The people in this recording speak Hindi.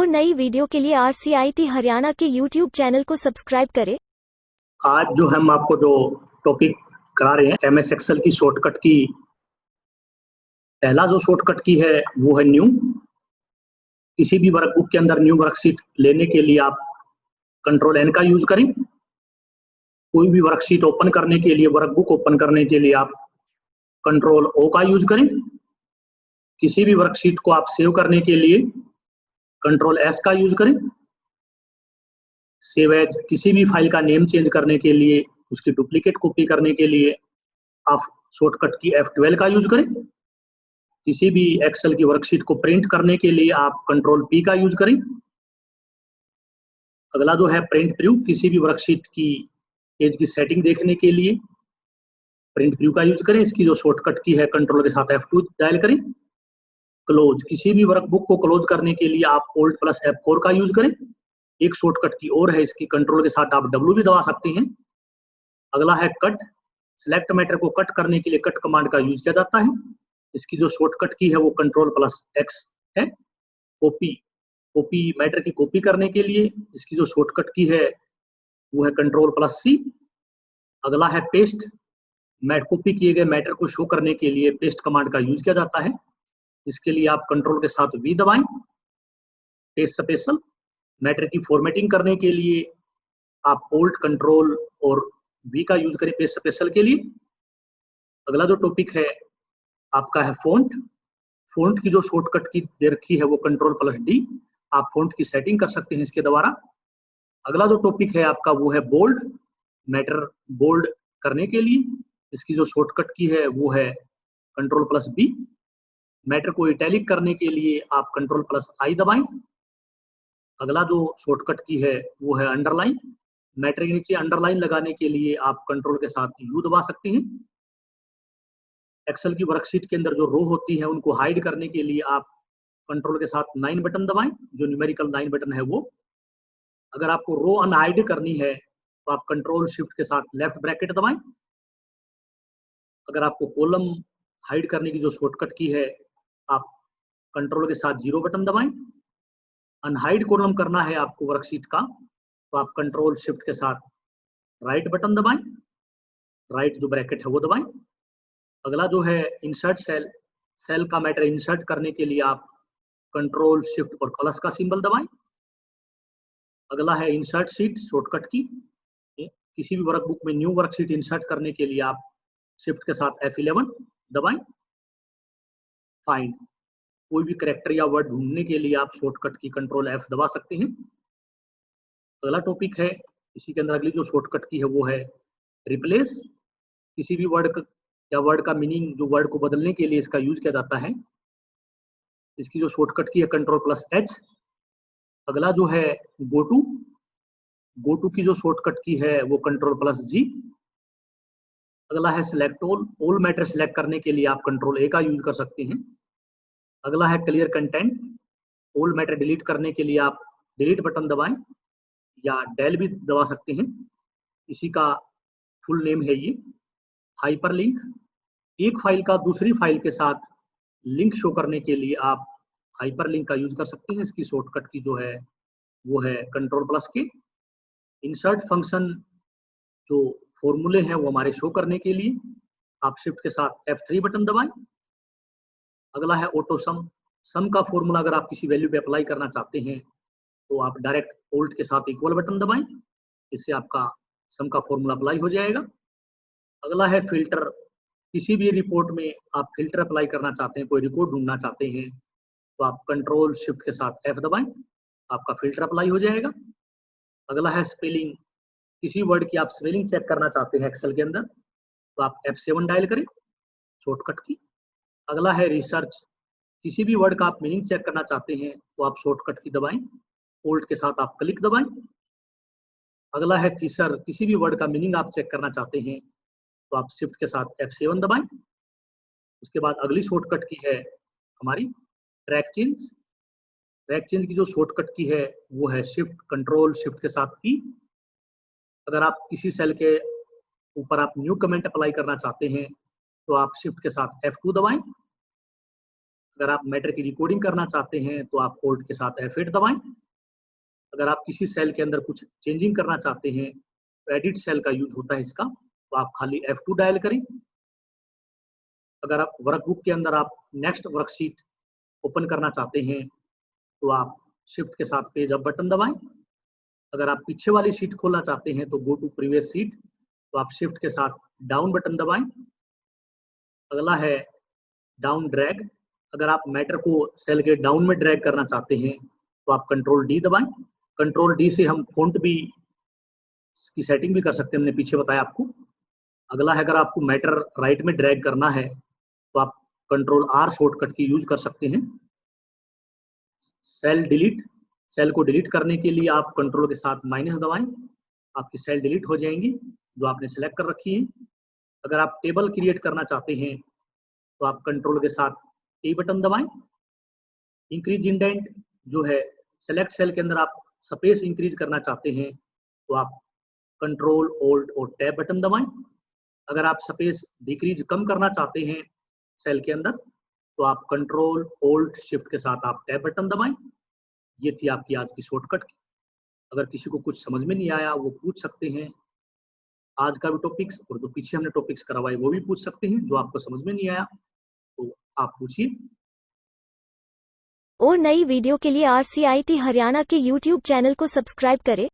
और नई वीडियो के लिए RCIT हरियाणा के YouTube चैनल को सब्सक्राइब करें। आज जो हम आपको जो टॉपिक करा रहे हैं MS एक्सेल की शॉर्टकट की, पहला जो शॉर्टकट की है वो है न्यू। किसी भी वर्कबुक के अंदर न्यू वर्कशीट लेने के लिए आप कंट्रोल N का यूज करें। कोई भी वर्कशीट ओपन करने के लिए, वर्कबुक ओपन करने के लिए आप कंट्रोल O का यूज करें। किसी भी वर्कशीट को आप सेव करने के लिए कंट्रोल S का यूज करें। सेव एज, किसी भी फाइल का नेम चेंज करने के लिए, उसकी डुप्लीकेट कॉपी करने के लिए आप शॉर्टकट की F12 का यूज करें। किसी भी एक्सेल की वर्कशीट को प्रिंट करने के लिए आप कंट्रोल P का यूज करें। अगला जो है प्रिंट प्रीव्यू, किसी भी वर्कशीट की पेज की सेटिंग देखने के लिए प्रिंट प्रीव्यू का यूज करें। इसकी जो शॉर्टकट की है कंट्रोल के साथ F2 डायल करें। क्लोज, किसी भी वर्कबुक को क्लोज करने के लिए आप Alt प्लस F4 का यूज करें। एक शॉर्टकट की और है, इसकी कंट्रोल के साथ आप W भी दबा सकते हैं। अगला है कट, सिलेक्ट मैटर को कट करने के लिए कट कमांड का यूज किया जाता है। इसकी जो शॉर्टकट की है वो कंट्रोल प्लस X है। कॉपी, कॉपी मैटर की कॉपी करने के लिए इसकी जो शॉर्टकट की है वो है कंट्रोल प्लस C। अगला है पेस्ट, कॉपी किए गए मैटर को शो करने के लिए पेस्ट कमांड का यूज किया जाता है। इसके लिए आप कंट्रोल के साथ V दबाएं। पेस्ट स्पेशल, मैटर की फॉर्मेटिंग करने के लिए आप Alt कंट्रोल और V का यूज करें पेस्ट स्पेशल के लिए। अगला जो टॉपिक है आपका है फॉन्ट। फॉन्ट की जो शॉर्टकट की दे रखी है वो कंट्रोल प्लस D। आप फॉन्ट की सेटिंग कर सकते हैं इसके द्वारा। अगला जो टॉपिक है आपका वो है बोल्ड, मैटर बोल्ड करने के लिए इसकी जो शॉर्टकट की है वो है कंट्रोल प्लस B। मैटर को इटैलिक करने के लिए आप कंट्रोल प्लस I दबाएं। अगला जो शॉर्टकट की है वो है अंडरलाइन। मैटर के नीचे अंडरलाइन लगाने के लिए आप कंट्रोल के साथ U दबा सकते हैं। एक्सेल की वर्कशीट के अंदर जो रो होती है उनको हाइड करने के लिए आप कंट्रोल के साथ 9 बटन दबाएं, जो न्यूमेरिकल 9 बटन है वो। अगर आपको रो अनहाइड करनी है तो आप कंट्रोल शिफ्ट के साथ लेफ्ट ब्रैकेट दबाएं। अगर आपको कॉलम हाइड करने की जो शॉर्टकट की है आप कंट्रोल के साथ 0 बटन दबाएं। अनहाइड कॉलम करना है आपको वर्कशीट का तो आप कंट्रोल शिफ्ट के साथ राइट बटन दबाएं, राइट जो ब्रैकेट है वो दबाएं। अगला जो है इंसर्ट सेल, सेल का मैटर इंसर्ट करने के लिए आप कंट्रोल शिफ्ट और प्लस का सिंबल दबाएं। अगला है इंसर्ट शीट, शॉर्टकट की, किसी भी वर्कबुक में न्यू वर्कशीट इंसर्ट करने के लिए आप शिफ्ट के साथ F11 दबाएं। फाइंड, कोई भी कैरेक्टर या वर्ड ढूंढने के लिए आप शॉर्टकट की कंट्रोल F दबा सकते हैं। अगला टॉपिक है, इसी के अंदर अगली जो शॉर्टकट की है वो है रिप्लेस। किसी भी वर्ड या वर्ड का मीनिंग, जो वर्ड को बदलने के लिए इसका यूज किया जाता है। इसकी जो शॉर्टकट की है कंट्रोल प्लस H। अगला जो है गो टू, गो टू की जो शॉर्टकट की है वो कंट्रोल प्लस G। अगला है सिलेक्ट ऑल मैटर सिलेक्ट करने के लिए आप कंट्रोल A का यूज कर सकते हैं। अगला है clear content, all matter delete करने के लिए आप डिलीट बटन दबाएं या डेल भी दबा सकते हैं। इसी का फुल नेम है ये हाइपरलिंक। एक फाइल का दूसरी फाइल के साथ लिंक शो करने के लिए आप हाइपरलिंक का यूज कर सकते हैं। इसकी शॉर्टकट की जो है वो है कंट्रोल प्लस के। इंसर्ट फंक्शन जो फॉर्मूले हैं वो हमारे शो करने के लिए आप शिफ्ट के साथ F3 बटन दबाएं। अगला है ऑटो सम, सम का फॉर्मूला अगर आप किसी वैल्यू पे अप्लाई करना चाहते हैं तो आप डायरेक्ट ऑल्ट के साथ इक्वल बटन दबाएं, इससे आपका सम का फॉर्मूला अप्लाई हो जाएगा। अगला है फिल्टर, किसी भी रिपोर्ट में आप फिल्टर अप्लाई करना चाहते हैं, कोई रिकॉर्ड ढूंढना चाहते हैं तो आप कंट्रोल शिफ्ट के साथ F दबाएं, आपका फिल्टर अप्लाई हो जाएगा। अगला है स्पेलिंग, किसी वर्ड की आप स्पेलिंग चेक करना चाहते हैं एक्सेल के अंदर तो आप F7 डायल करें शॉर्टकट की। अगला है रिसर्च, किसी भी वर्ड का आप मीनिंग चेक करना चाहते हैं तो आप शॉर्टकट की दबाएं, ऑल्ट के साथ आप क्लिक दबाएं। अगला है थीसर, किसी भी वर्ड का मीनिंग आप चेक करना चाहते हैं तो आप शिफ्ट के साथ F7 दबाएं। उसके बाद अगली शॉर्टकट की है हमारी ट्रैक चेंज। ट्रैक चेंज की जो शॉर्टकट की है वो है शिफ्ट कंट्रोल शिफ्ट के साथ की। अगर आप किसी सेल के ऊपर आप न्यू कमेंट अप्लाई करना चाहते हैं तो आप शिफ्ट के साथ F2 दबाएं। अगर आप मैटर की रिकॉर्डिंग करना चाहते हैं तो आप ऑल्ट के साथ F8 दबाएं। अगर आप किसी सेल के अंदर कुछ चेंजिंग करना चाहते हैं तो एडिट सेल का यूज होता है इसका, तो आप खाली F2 डायल करें। अगर आप वर्कबुक के अंदर आप नेक्स्ट वर्कशीट ओपन करना चाहते हैं तो आप शिफ्ट के साथ पेज अप बटन दबाएं। अगर आप पीछे वाली शीट खोलना चाहते हैं तो गो टू प्रीवियस शीट, तो आप शिफ्ट के साथ डाउन बटन दबाएं। अगला है डाउन ड्रैग। अगर आप मैटर को सेल के डाउन में ड्रैग करना चाहते हैं तो आप कंट्रोल डी दबाएं। कंट्रोल डी से हम फॉन्ट भी की सेटिंग भी कर सकते हैं, हमने पीछे बताया आपको। अगला है अगर आपको मैटर राइट में ड्रैग करना है तो आप कंट्रोल आर शॉर्टकट की यूज कर सकते हैं। सेल डिलीट, सेल को डिलीट करने के लिए आप कंट्रोल के साथ माइनस दबाएं, आपकी सेल डिलीट हो जाएंगी जो आपने सेलेक्ट कर रखी है। अगर आप टेबल क्रिएट करना चाहते हैं तो आप कंट्रोल के साथ ए बटन दबाएं। इंक्रीज इंडेंट जो है, सेलेक्ट सेल के अंदर आप स्पेस इंक्रीज करना चाहते हैं तो आप कंट्रोल ऑल्ट और टैब बटन दबाएं। अगर आप स्पेस डिक्रीज कम करना चाहते हैं सेल के अंदर तो आप कंट्रोल ऑल्ट शिफ्ट के साथ आप टैब बटन दबाएं। ये थी आपकी आज की शॉर्टकट की। अगर किसी को कुछ समझ में नहीं आया वो पूछ सकते हैं, आज का भी टॉपिक्स और जो पीछे हमने टॉपिक्स करवाए वो भी पूछ सकते हैं। जो आपको समझ में नहीं आया तो आप पूछिए। और नई वीडियो के लिए RCIT हरियाणा के YouTube चैनल को सब्सक्राइब करें।